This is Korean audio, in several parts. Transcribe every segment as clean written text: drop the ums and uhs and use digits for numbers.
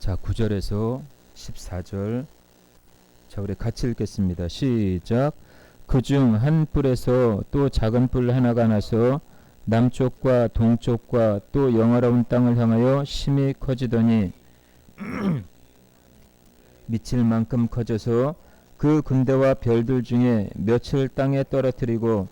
자, 9절에서 14절. 자, 우리 같이 읽겠습니다. 시작. 그중 한 뿔에서 또 작은 뿔 하나가 나서 남쪽과 동쪽과 또 영화로운 땅을 향하여 심히 커지더니 미칠 만큼 커져서 그 군대와 별들 중에 몇을 땅에 떨어뜨리고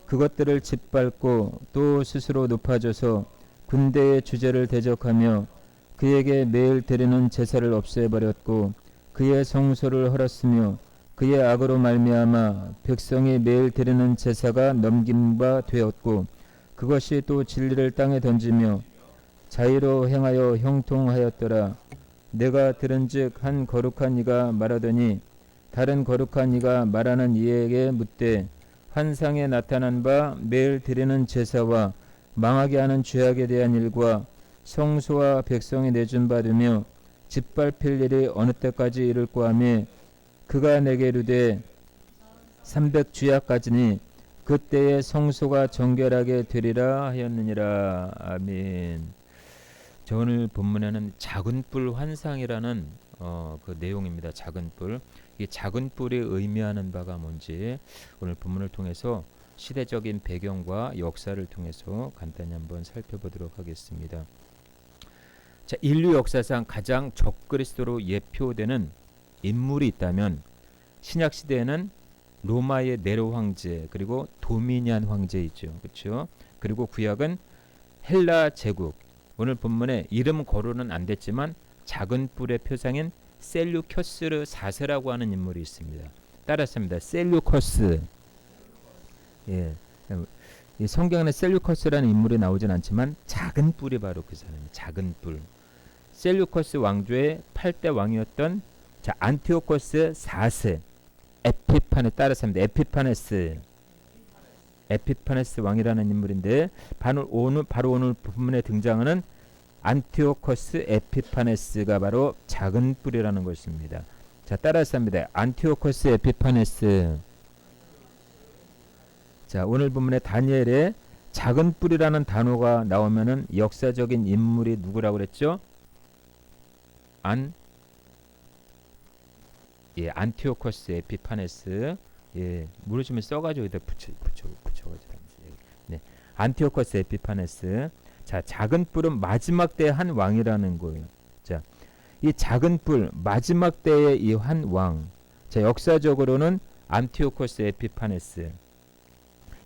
그것들을 짓밟고 또 스스로 높아져서 군대의 주제를 대적하며 그에게 매일 드리는 제사를 없애버렸고 그의 성소를 헐었으며 그의 악으로 말미암아 백성이 매일 드리는 제사가 넘긴 바 되었고 그것이 또 진리를 땅에 던지며 자의로 행하여 형통하였더라. 내가 들은즉 한 거룩한 이가 말하더니 다른 거룩한 이가 말하는 이에게 묻되 환상에 나타난 바 매일 드리는 제사와 망하게 하는 죄악에 대한 일과 성소와 백성이 내준 받으며 짓밟힐 일이 어느 때까지 이를꼬 하며 그가 내게 이르되 300주야까지니 그때에 성소가 정결하게 되리라 하였느니라. 아멘. 저 오늘 본문에는 작은 뿔 환상이라는 그 내용입니다. 작은 뿔. 이 작은 뿔이 의미하는 바가 뭔지 오늘 본문을 통해서 시대적인 배경과 역사를 통해서 간단히 한번 살펴보도록 하겠습니다. 자, 인류 역사상 가장 적그리스도로 예표되는 인물이 있다면 신약 시대에는 로마의 네로 황제 그리고 도미니안 황제 있죠. 그렇죠? 그리고 구약은 헬라 제국. 오늘 본문에 이름 거론은 안 됐지만 작은 뿔의 표상인 셀루커스 4세라고 하는 인물이 있습니다. 따라서입니다. 셀루커스. 예. 이 성경에는 셀루커스라는 인물이 나오진 않지만 작은 뿔이 바로 그 사람입니다. 작은 뿔. 셀루커스 왕조의 8대 왕이었던 안티오코스 4세 에피파네스 왕이라는 인물인데 바로 오늘 본문에 등장하는 안티오코스 에피파네스가 바로 작은 뿔이라는 것입니다. 자, 따라서 합니다. 안티오코스 에피파네스. 자, 오늘 본문에 다니엘에 작은 뿔이라는 단어가 나오면은 역사적인 인물이 누구라고 그랬죠? 안티오코스 에피파네스. 예, 모르시면 써가지고 여기다 붙여가지고. 네, 안티오코스 에피파네스. 자, 작은 뿔은 마지막 때의 한 왕이라는 거예요. 자, 이 작은 뿔 마지막 때의 이 한 왕. 자, 역사적으로는 안티오코스 에피파네스.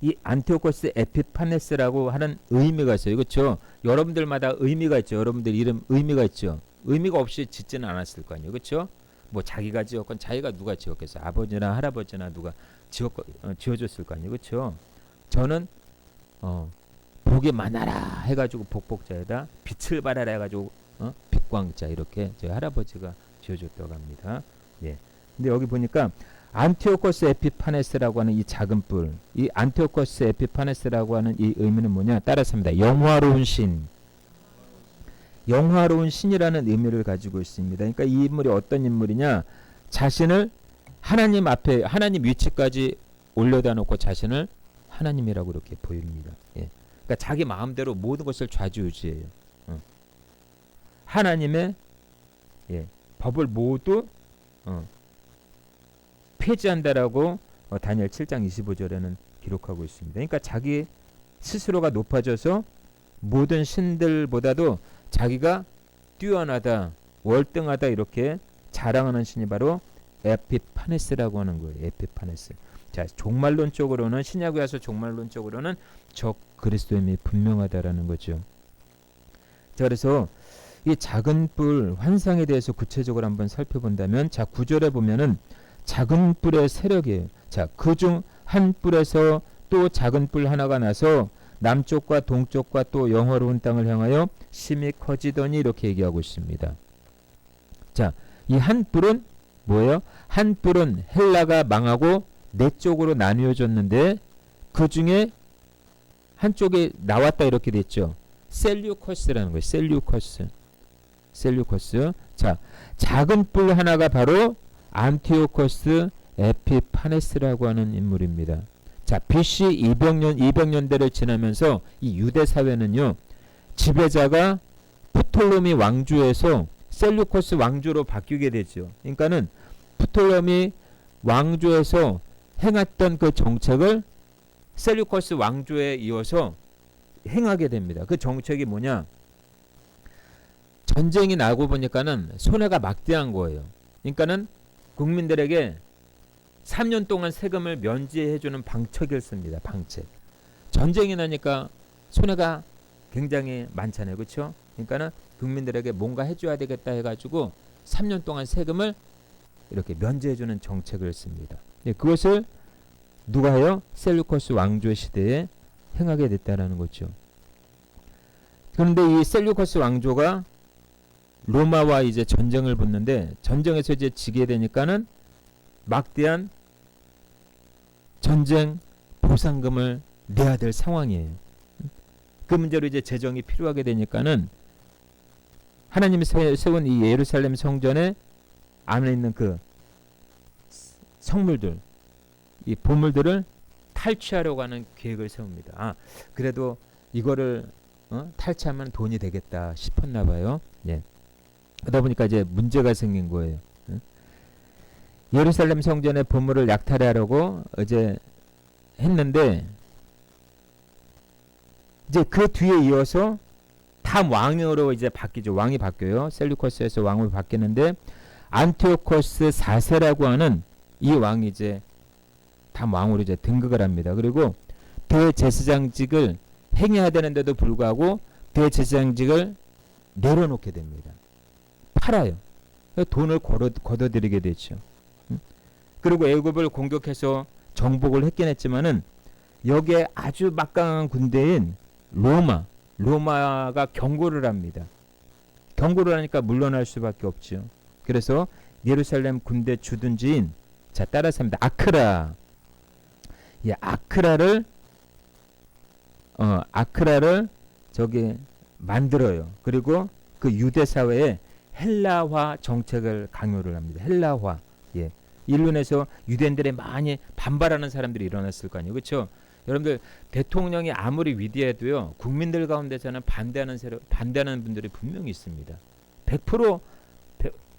이 안티오코스 에피파네스라고 하는 의미가 있어요. 그렇죠? 여러분들마다 의미가 있죠. 여러분들 이름 의미가 있죠. 의미가 없이 짓지는 않았을 거 아니에요. 그렇죠? 뭐 자기가 지었건 자기가 누가 지었겠어요. 아버지나 할아버지나 누가 지어줬을 거 아니에요. 그렇죠? 저는 복이 많아라 해가지고 복복자에다 빛을 발하라 해가지고 빛광자 이렇게 저희 할아버지가 지어줬다고 합니다. 예. 근데 여기 보니까 안티오코스 에피파네스라고 하는 이 작은 뿔, 이 안티오코스 에피파네스라고 하는 이 의미는 뭐냐? 따라서입니다. 영화로운 신. 영화로운 신이라는 의미를 가지고 있습니다. 그러니까 이 인물이 어떤 인물이냐? 자신을 하나님 앞에 하나님 위치까지 올려다 놓고 자신을 하나님이라고 이렇게 보입니다. 예. 그러니까 자기 마음대로 모든 것을 좌지우지해요. 하나님의 법을 모두 폐지한다라고 다니엘 7장 25절에는 기록하고 있습니다. 그러니까 자기 스스로가 높아져서 모든 신들보다도 자기가 뛰어나다, 월등하다 이렇게 자랑하는 신이 바로 에피파네스라고 하는 거예요. 에피파네스. 자, 종말론적으로는 신약에 와서 종말론적으로는 적 그리스도임이 분명하다라는 거죠. 자, 그래서 이 작은 뿔 환상에 대해서 구체적으로 한번 살펴본다면, 자, 9절에 보면은 작은 뿔의 세력이에요. 자, 그중 한 뿔에서 또 작은 뿔 하나가 나서 남쪽과 동쪽과 또 영화로운 땅을 향하여 심히 커지더니 이렇게 얘기하고 있습니다. 자, 이 한 뿔은 뭐예요? 한 뿔은 헬라가 망하고 네 쪽으로 나뉘어졌는데 그 중에 한쪽에 나왔다 이렇게 됐죠. 셀류커스라는 거예요. 셀류커스. 자, 작은 뿔 하나가 바로 안티오코스 에피파네스라고 하는 인물입니다. 자, BC 200년대를 지나면서 이 유대 사회는요, 지배자가 프톨로미 왕조에서 셀루코스 왕조로 바뀌게 되죠. 그러니까는 프톨레미 왕조에서 행했던 그 정책을 셀루코스 왕조에 이어서 행하게 됩니다. 그 정책이 뭐냐? 전쟁이 나고 보니까는 손해가 막대한 거예요. 그러니까는 국민들에게 3년 동안 세금을 면제해주는 방책을 씁니다. 방책. 전쟁이 나니까 손해가 굉장히 많잖아요. 그렇죠? 그러니까는 국민들에게 뭔가 해줘야 되겠다 해가지고 3년 동안 세금을 이렇게 면제해주는 정책을 씁니다. 예, 그것을 누가 해요? 셀루코스 왕조 시대에 행하게 됐다라는 거죠. 그런데 이 셀루코스 왕조가 로마와 이제 전쟁을 붙는데 전쟁에서 이제 지게 되니까는 막대한 전쟁 보상금을 내야 될 상황이에요. 그 문제로 이제 재정이 필요하게 되니까는 하나님이 세운 이 예루살렘 성전에 안에 있는 그 성물들, 이 보물들을 탈취하려고 하는 계획을 세웁니다. 아, 그래도 이거를 탈취하면 돈이 되겠다 싶었나 봐요. 예. 그러다 보니까 이제 문제가 생긴 거예요. 예루살렘 성전의 보물을 약탈하려고 이제 했는데 이제 그 뒤에 이어서 다음 왕으로 이제 바뀌죠. 왕이 바뀌어요. 셀루코스에서 왕으로 바뀌는데 안티오코스 4세라고 하는 이 왕이 이제 다음 왕으로 이제 등극을 합니다. 그리고 대제사장직을 행해야 되는데도 불구하고 대제사장직을 내려놓게 됩니다. 팔아요. 돈을 걷어들이게 되죠. 그리고 애굽을 공격해서 정복을 했긴 했지만은 여기에 아주 막강한 군대인 로마가 경고를 합니다. 경고를 하니까 물러날 수밖에 없죠. 그래서 예루살렘 군대 주둔지인 자 따라서 합니다. 아크라. 예, 아크라를 저기 만들어요. 그리고 그 유대 사회에 헬라화 정책을 강요를 합니다. 헬라화. 예. 일론에서 유대인들이 많이 반발하는 사람들이 일어났을 거 아니에요. 그렇죠? 여러분들 대통령이 아무리 위대해도요. 국민들 가운데서는 반대하는 분들이 분명히 있습니다. 100%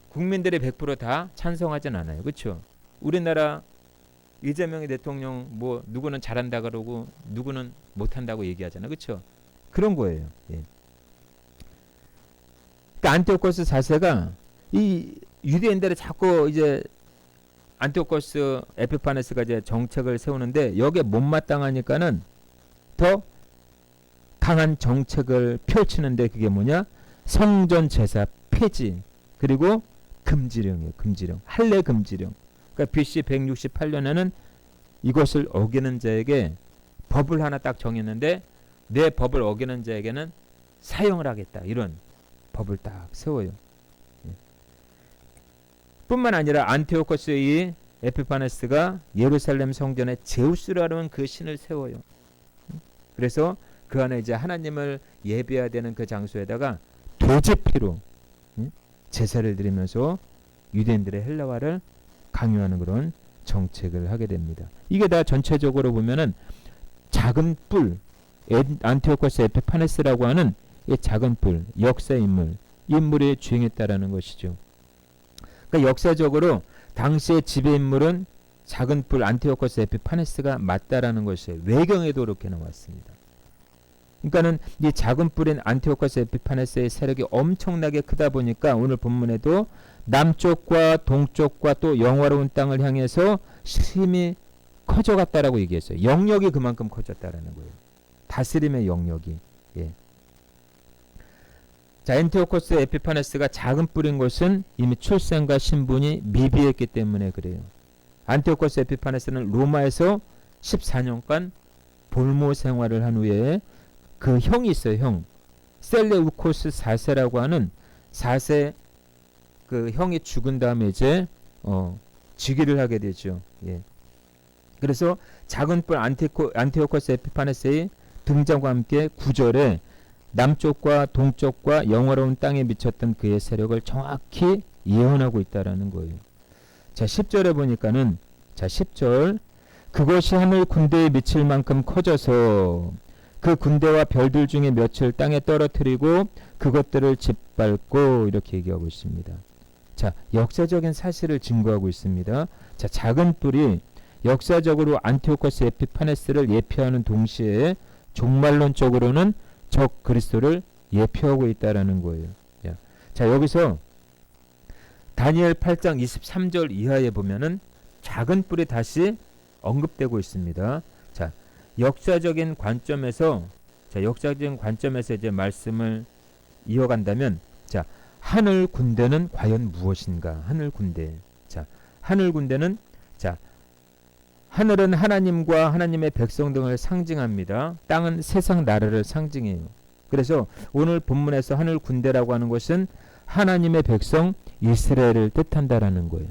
국민들이 100% 다 찬성하진 않아요. 그렇죠? 우리나라 이재명이 대통령 뭐 누구는 잘한다 그러고 누구는 못한다고 얘기하잖아요. 그렇죠? 그런 거예요. 예. 그러니까 안티오코스 4세가 이 유대인들을 자꾸 이제 안티오코스 에피파네스가 이제 정책을 세우는데 여기에 못마땅하니까는 더 강한 정책을 펼치는데 그게 뭐냐? 성전 제사 폐지 그리고 금지령이에요. 금지령. 할례 금지령. 그러니까 BC 168년에는 이것을 어기는 자에게 법을 하나 딱 정했는데 내 법을 어기는 자에게는 사형을 하겠다. 이런 법을 딱 세워요. 뿐만 아니라 안티오코스의 에피파네스가 예루살렘 성전에 제우스라는 그 신을 세워요. 그래서 그 안에 이제 하나님을 예배해야 되는 그 장소에다가 도제피로 제사를 드리면서 유대인들의 헬라화를 강요하는 그런 정책을 하게 됩니다. 이게 다 전체적으로 보면은 작은 뿔, 안티오코스 에피파네스라고 하는 이 작은 뿔, 역사 인물이 주행했다라는 것이죠. 그러니까 역사적으로 당시의 지배 인물은 작은 뿔 안티오코스 에피파네스가 맞다라는 것이에요. 외경에도 그렇게 나왔습니다. 그러니까는 이 작은 뿔인 안티오코스 에피파네스의 세력이 엄청나게 크다 보니까 오늘 본문에도 남쪽과 동쪽과 또 영화로운 땅을 향해서 힘이 커져갔다라고 얘기했어요. 영역이 그만큼 커졌다라는 거예요. 다스림의 영역이. 예. 자, 안티오코스 에피파네스가 작은 뿔인 것은 이미 출생과 신분이 미비했기 때문에 그래요. 안티오코스 에피파네스는 로마에서 14년간 볼모 생활을 한 후에 그 형이 있어요. 형. 셀레우코스 4세라고 하는 4세 그 형이 죽은 다음에 이제 즉위를 하게 되죠. 예. 그래서 작은 뿔 안티오코스 에피파네스의 등장과 함께 9절에 남쪽과 동쪽과 영화로운 땅에 미쳤던 그의 세력을 정확히 예언하고 있다라는 거예요. 자, 10절에 보니까는 자, 10절 그것이 하늘 군대에 미칠 만큼 커져서 그 군대와 별들 중에 몇을 땅에 떨어뜨리고 그것들을 짓밟고 이렇게 얘기하고 있습니다. 자, 역사적인 사실을 증거하고 있습니다. 자, 작은 뿔이 역사적으로 안티오코스 에피파네스를 예표하는 동시에 종말론적으로는 적 그리스도를 예표하고 있다라는 거예요. 자, 여기서 다니엘 8장 23절 이하에 보면은 작은 뿔이 다시 언급되고 있습니다. 자, 역사적인 관점에서 이제 말씀을 이어간다면, 자, 하늘 군대는 과연 무엇인가? 하늘 군대. 자, 하늘 군대는, 자, 하늘은 하나님과 하나님의 백성 등을 상징합니다. 땅은 세상 나라를 상징해요. 그래서 오늘 본문에서 하늘 군대라고 하는 것은 하나님의 백성 이스라엘을 뜻한다라는 거예요.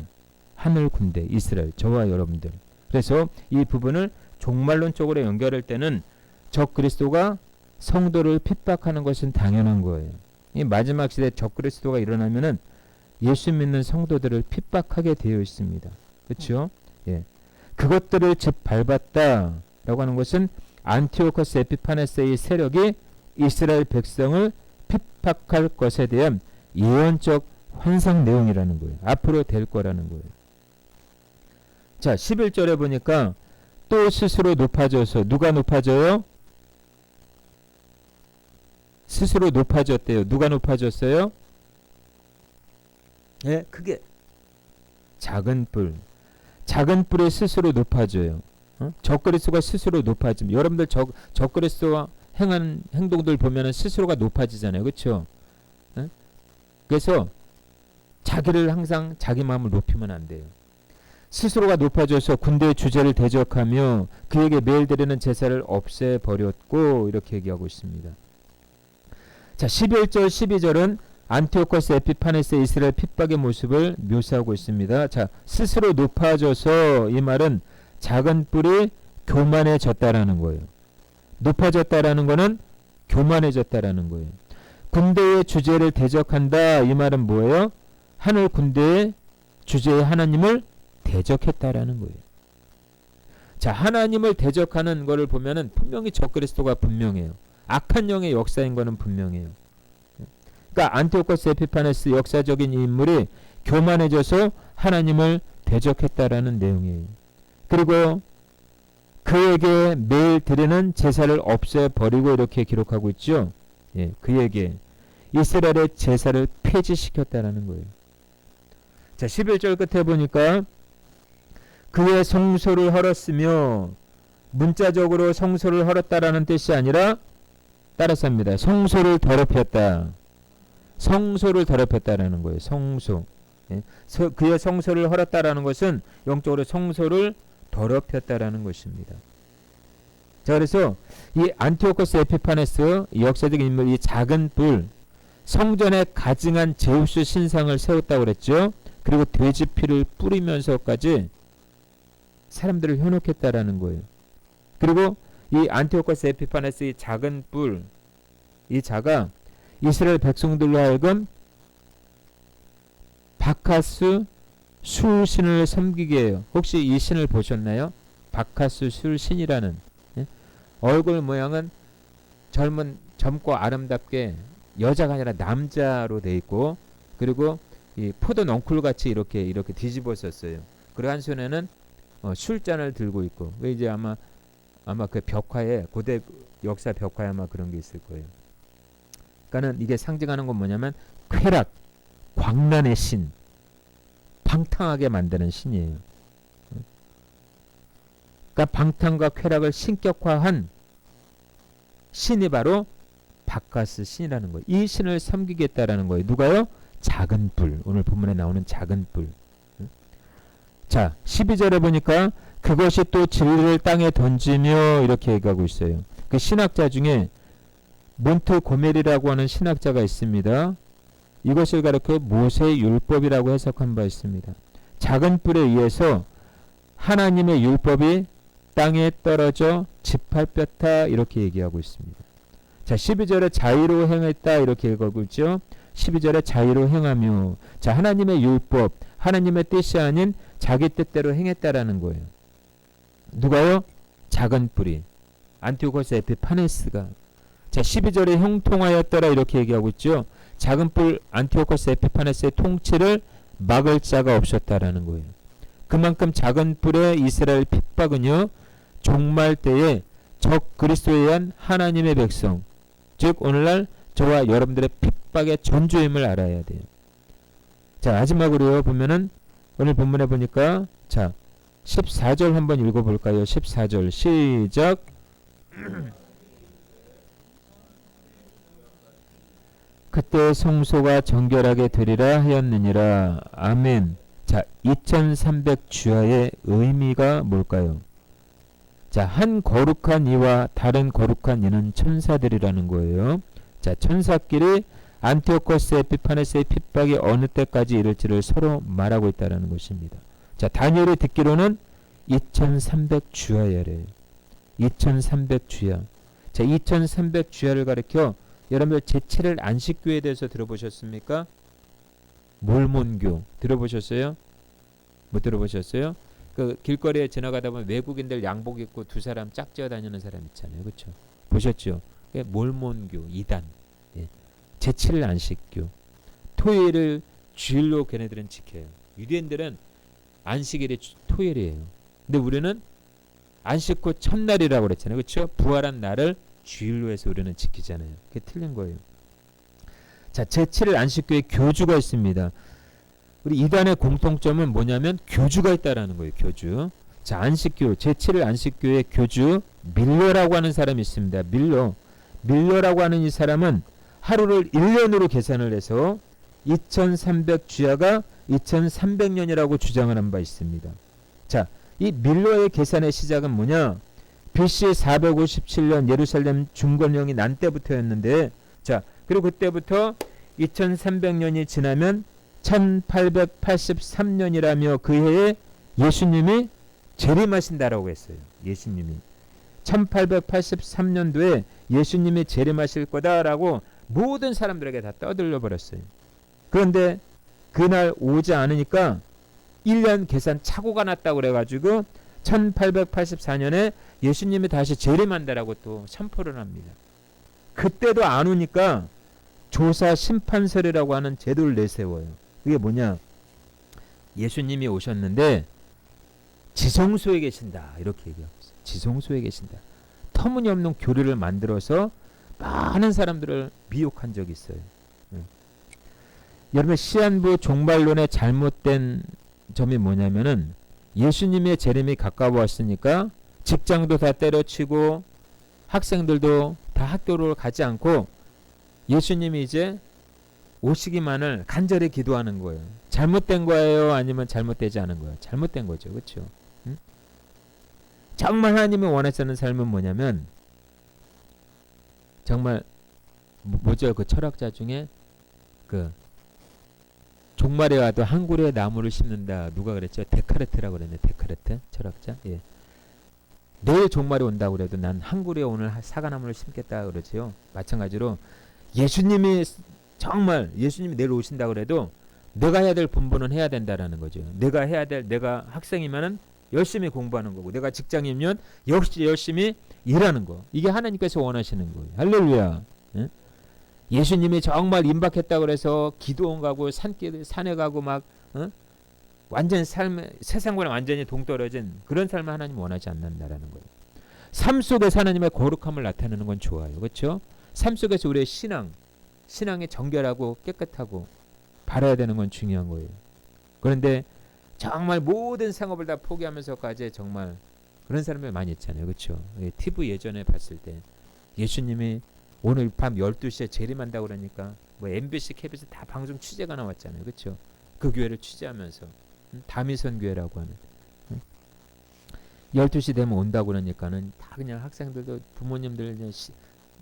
하늘 군대 이스라엘, 저와 여러분들. 그래서 이 부분을 종말론적으로 연결할 때는 적 그리스도가 성도를 핍박하는 것은 당연한 거예요. 이 마지막 시대 적 그리스도가 일어나면은 예수 믿는 성도들을 핍박하게 되어 있습니다. 그렇죠? 예. 그것들을 짓밟았다라고 하는 것은 안티오코스 에피파네스의 세력이 이스라엘 백성을 핍박할 것에 대한 예언적 환상 내용이라는 거예요. 앞으로 될 거라는 거예요. 자, 11절에 보니까 또 스스로 높아져서, 누가 높아져요? 스스로 높아졌대요. 누가 높아졌어요? 예, 그게 작은 뿔. 작은 뿔이 스스로 높아져요. 적그리스도가 스스로 높아지면, 여러분들 적그리스도와 행한 행동들 보면은 스스로가 높아지잖아요. 그렇죠? 그래서 자기를 항상 자기 마음을 높이면 안 돼요. 스스로가 높아져서 군대의 주제를 대적하며 그에게 매일 드리는 제사를 없애버렸고 이렇게 얘기하고 있습니다. 자, 11절 12절은 안티오코스 에피파네스의 이스라엘 핍박의 모습을 묘사하고 있습니다. 자, 스스로 높아져서, 이 말은 작은 뿔이 교만해졌다라는 거예요. 높아졌다라는 거는 교만해졌다라는 거예요. 군대의 주제를 대적한다, 이 말은 뭐예요? 하늘 군대의 주제의 하나님을 대적했다라는 거예요. 자, 하나님을 대적하는 것을 보면은 분명히 적그리스도가 분명해요. 악한 영의 역사인 것은 분명해요. 그러니까 안티오코스 에피파네스 역사적인 인물이 교만해져서 하나님을 대적했다라는 내용이에요. 그리고 그에게 매일 드리는 제사를 없애버리고 이렇게 기록하고 있죠. 예, 그에게 이스라엘의 제사를 폐지시켰다라는 거예요. 자, 11절 끝에 보니까 그의 성소를 헐었으며, 문자적으로 성소를 헐었다라는 뜻이 아니라 따라서 합니다. 성소를 더럽혔다. 성소를 더럽혔다라는 거예요. 성소. 예? 그의 성소를 헐었다라는 것은 영적으로 성소를 더럽혔다라는 것입니다. 자, 그래서 이 안티오코스 에피파네스 역사적인 인물, 이 작은 뿔, 성전에 가증한 제우스 신상을 세웠다고 그랬죠. 그리고 돼지 피를 뿌리면서까지 사람들을 현혹했다라는 거예요. 그리고 이 안티오코스 에피파네스 이 작은 뿔, 이 자가 이스라엘 백성들로 하여금 바카스 술신을 섬기게 해요. 혹시 이 신을 보셨나요? 바카스 술신이라는, 예? 얼굴 모양은 젊고 아름답게 여자가 아니라 남자로 돼 있고, 그리고 이 포도 넝쿨같이 이렇게 뒤집었었어요. 그리고 한 손에는 술잔을 들고 있고, 이제 아마 그 벽화에, 고대 역사 벽화에 아마 그런 게 있을 거예요. 그러니까는 이게 상징하는 건 뭐냐면 쾌락, 광란의 신, 방탕하게 만드는 신이에요. 그러니까 방탕과 쾌락을 신격화한 신이 바로 바카스 신이라는 거예요. 이 신을 섬기겠다라는 거예요. 누가요? 작은 뿔. 오늘 본문에 나오는 작은 뿔. 자, 12절에 보니까 그것이 또 진리를 땅에 던지며 이렇게 얘기하고 있어요. 그 신학자 중에 몬트고메리라고 하는 신학자가 있습니다. 이것을 가리켜 모세의 율법이라고 해석한 바 있습니다. 작은 뿔에 의해서 하나님의 율법이 땅에 떨어져 짓밟혔다 이렇게 얘기하고 있습니다. 자, 12절에 자의로 행했다 이렇게 읽고 있죠. 12절에 자의로 행하며, 자, 하나님의 율법, 하나님의 뜻이 아닌 자기 뜻대로 행했다라는 거예요. 누가요? 작은 뿔이. 안티오코스 에피파네스가. 자, 12절에 형통하였더라 이렇게 얘기하고 있죠. 작은 뿔 안티오코스 에피파네스의 통치를 막을 자가 없었다라는 거예요. 그만큼 작은 뿔의 이스라엘 핍박은요, 종말 때에 적 그리스도에 의한 하나님의 백성, 즉 오늘날 저와 여러분들의 핍박의 전조임을 알아야 돼요. 자, 마지막으로요 보면은 오늘 본문에 보니까 자 14절 한번 읽어볼까요? 14절 시작. 그때 성소가 정결하게 되리라 하였느니라. 아멘. 자, 2300 주야의 의미가 뭘까요? 자, 한 거룩한 이와 다른 거룩한 이는 천사들이라는 거예요. 자, 천사끼리 안티오코스 에피파네스의 핍박이 어느 때까지 이를지를 서로 말하고 있다는 것입니다. 자, 다니엘이 듣기로는 2300 주야래요. 2300 주야. 자, 2300 주야를 가리켜 여러분들 제7일 안식교에 대해서 들어보셨습니까? 몰몬교 들어보셨어요? 못 들어보셨어요? 그 길거리에 지나가다 보면 외국인들 양복 입고 두 사람 짝지어 다니는 사람 있잖아요. 그렇죠? 보셨죠? 몰몬교 2단. 예. 제7일 안식교. 토요일을 주일로 걔네들은 지켜요. 유대인들은 안식일이 토요일이에요. 근데 우리는 안식 후 첫날이라고 그랬잖아요. 그렇죠? 부활한 날을 주일로 해서 우리는 지키잖아요. 그게 틀린 거예요. 자, 제7일 안식교에 교주가 있습니다. 우리 이단의 공통점은 뭐냐면 교주가 있다라는 거예요. 교주. 자, 안식교 제7일 안식교의 교주 밀러라고 하는 사람이 있습니다. 밀러라고 하는 이 사람은 하루를 1년으로 계산을 해서 2300 주야가 2300년이라고 주장을 한 바 있습니다. 자, 이 밀러의 계산의 시작은 뭐냐? BC 457년 예루살렘 중건령이 난 때부터였는데, 자, 그리고 그때부터 2300년이 지나면 1883년이라며 그 해에 예수님이 재림하신다라고 했어요. 예수님이 1883년도에 예수님이 재림하실 거다라고 모든 사람들에게 다 떠들려 버렸어요. 그런데 그날 오지 않으니까 1년 계산 착오가 났다고 그래가지고 1884년에 예수님이 다시 재림한다라고 또 선포를 합니다. 그때도 안 오니까 조사 심판설이라고 하는 제도를 내세워요. 그게 뭐냐? 예수님이 오셨는데 지성소에 계신다 이렇게 얘기하고 있어요. 지성소에 계신다. 터무니없는 교리를 만들어서 많은 사람들을 미혹한 적이 있어요. 여러분, 시한부 종말론의 잘못된 점이 뭐냐면은 예수님의 재림이 가까워왔으니까 직장도 다 때려치고 학생들도 다 학교를 가지 않고 예수님이 이제 오시기만을 간절히 기도하는 거예요. 잘못된 거예요? 아니면 잘못되지 않은 거예요? 잘못된 거죠. 그렇죠? 응? 정말 하나님이 원하시는 삶은 뭐냐면 정말 뭐죠? 그 철학자 중에 그 종말에 와도 한 그루의 나무를 심는다. 누가 그랬죠? 데카르트라고 그랬네. 데카르트 철학자. 예. 내일 종말이 온다고 그래도 난 한 그루에 오늘 사과나무를 심겠다 그러지요. 마찬가지로 예수님이 정말 예수님이 내일 오신다고 그래도 내가 해야 될 본분은 해야 된다라는 거죠. 내가 학생이면은 열심히 공부하는 거고, 내가 직장이면 역시 열심히 일하는 거. 이게 하나님께서 원하시는 거예요. 할렐루야. 예? 예수님이 정말 임박했다고 그래서 기도원 가고 산에 가고 막 완전 세상과는 완전히 동떨어진 그런 삶을 하나님 원하지 않는다라는 거예요. 삶 속에서 하나님의 거룩함을 나타내는 건 좋아요. 그렇죠? 삶 속에서 우리의 신앙이 정결하고 깨끗하고 바라야 되는 건 중요한 거예요. 그런데 정말 모든 상업을 다 포기하면서까지 정말 그런 사람이 많이 있잖아요. 그렇죠? TV 예전에 봤을 때 예수님이 오늘 밤 12시에 재림한다고 그러니까 뭐 MBC, KBS 다 방송 취재가 나왔잖아요. 그렇죠? 그 교회를 취재하면서 다미선 교회라고 하는 12시 되면 온다고 그러니까는 다 그냥 학생들도 부모님들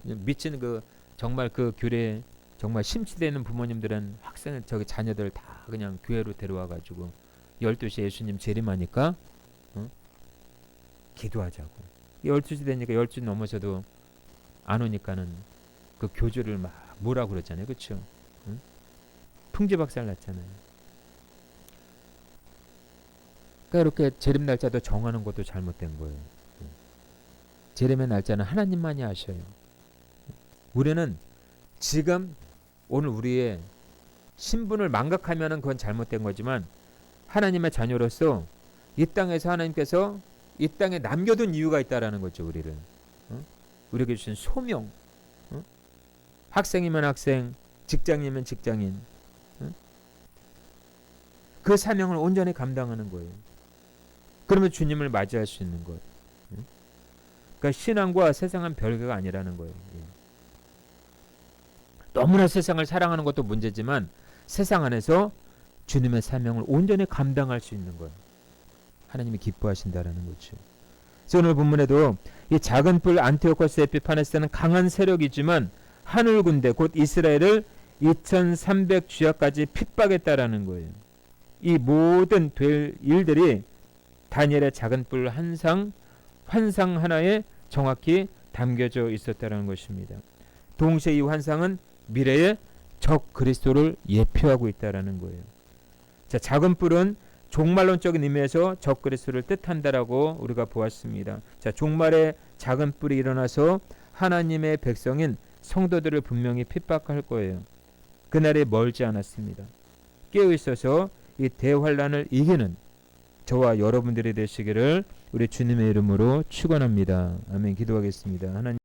미치는 그 정말 그 교회에 정말 심취되는 부모님들은 학생을 자녀들 다 그냥 교회로 데려와 가지고 12시에 예수님 재림하니까 기도하자고. 12시 되니까 12시 넘어서도 안 오니까는 그 교주를 막 뭐라고 그랬잖아요. 그렇죠? 풍지박살 났잖아요. 그러니까 이렇게 재림 날짜도 정하는 것도 잘못된 거예요. 재림의 날짜는 하나님만이 아셔요. 우리는 지금 오늘 우리의 신분을 망각하면 그건 잘못된 거지만 하나님의 자녀로서 이 땅에서 하나님께서 이 땅에 남겨둔 이유가 있다라는 거죠. 우리를 우리에게 주신 소명, 학생이면 학생, 직장이면 직장인, 그 사명을 온전히 감당하는 거예요. 그러면 주님을 맞이할 수 있는 거예요. 그러니까 신앙과 세상은 별개가 아니라는 거예요. 너무나 세상을 사랑하는 것도 문제지만 세상 안에서 주님의 사명을 온전히 감당할 수 있는 거예요. 하나님이 기뻐하신다라는 거죠. 그래서 오늘 본문에도 이 작은 뿔 안티오코스 에피파네스는 강한 세력이지만 하늘 군대 곧 이스라엘을 2300 주야까지 핍박했다라는 거예요. 이 모든 될 일들이 다니엘의 작은 뿔 환상 하나에 정확히 담겨져 있었다는 것입니다. 동시에 이 환상은 미래의 적 그리스도를 예표하고 있다라는 거예요. 자, 작은 뿔은 종말론적인 의미에서 적 그리스도를 뜻한다라고 우리가 보았습니다. 자, 종말에 작은 뿔이 일어나서 하나님의 백성인 성도들을 분명히 핍박할 거예요. 그날이 멀지 않았습니다. 깨어 있어서 이 대환란을 이기는 저와 여러분들이 되시기를 우리 주님의 이름으로 축원합니다. 아멘. 기도하겠습니다. 하나님